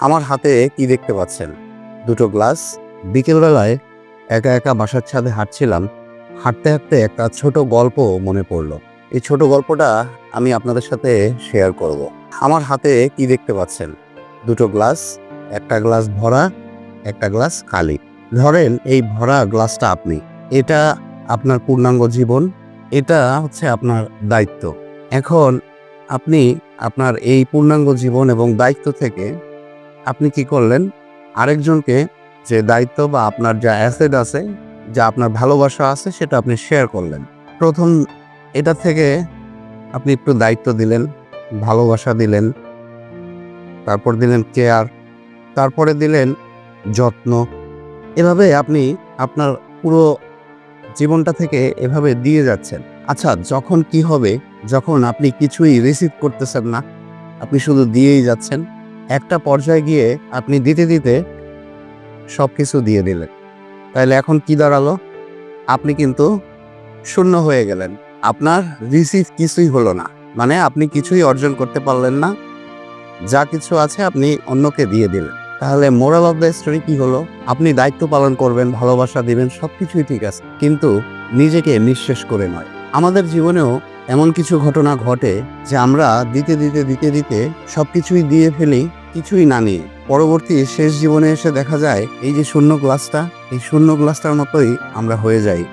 আমার হাতে কি দেখতে পাচ্ছেন? দুটো গ্লাস। বিকেলবেলায় একা একা বাসার ছাদে হাঁটছিলাম। হাঁটতে হাঁটতে একটা ছোট গল্প মনে পড়লো। এই ছোট গল্পটা আমি আপনাদের সাথে শেয়ার করব। আমার হাতে কি দেখতে পাচ্ছেন? দুটো গ্লাস। একটা গ্লাস ভরা, একটা গ্লাস খালি। ধরেন এই ভরা গ্লাসটা আপনি। এটা আপনার পূর্ণাঙ্গ জীবন। এটা হচ্ছে আপনার দায়িত্ব। এখন আপনি আপনার এই পূর্ণাঙ্গ জীবন এবং দায়িত্ব থেকে আপনি কি করলেন? আরেকজনকে যে দায়িত্ব বা আপনার যা অ্যাসেট আছে, যা আপনার ভালোবাসা আছে সেটা আপনি শেয়ার করলেন। ১ম এটা থেকে আপনি একটু দায়িত্ব দিলেন, ভালোবাসা দিলেন, তারপর দিলেন কেয়ার, তারপরে দিলেন যত্ন। এভাবে আপনি আপনার পুরো জীবনটা থেকে এভাবে দিয়ে যাচ্ছেন। আচ্ছা, যখন কি হবে? যখন আপনি কিছুই রিসিভ করতেছেন না, আপনি শুধু দিয়েই যাচ্ছেন। একটা পর্যায়ে গিয়ে আপনি দিতে, দিতে সবকিছু দিয়ে দিলেন। তাইলে এখন কি দাঁড়ালো? আপনি কিন্তু শূন্য হয়ে গেলেন। আপনার রিসিভ কিছুই হলো না। মানে আপনি কিছুই অর্জন করতে পারলেন না। যা কিছু আছে আপনি অন্যকে দিয়ে দিলেন। তাহলে মোরাল অফ দ্য স্টোরি কি হলো? আপনি দায়িত্ব পালন করবেন, ভালোবাসা দিবেন, সবকিছুই ঠিক আছে। কিন্তু নিজেকে নিঃশেষ করে নয়। আমাদের জীবনেও এমন কিছু ঘটনা ঘটে যে আমরা দিতে, দিতে, দিতে, দিতে সবকিছুই দিয়ে ফেলি, কিছুই না নিয়ে। পরবর্তী শেষ জীবনে এসে দেখা যায় এই যে শূন্য গ্লাসটা, এই শূন্য গ্লাসটার মতোই আমরা হয়ে যাই।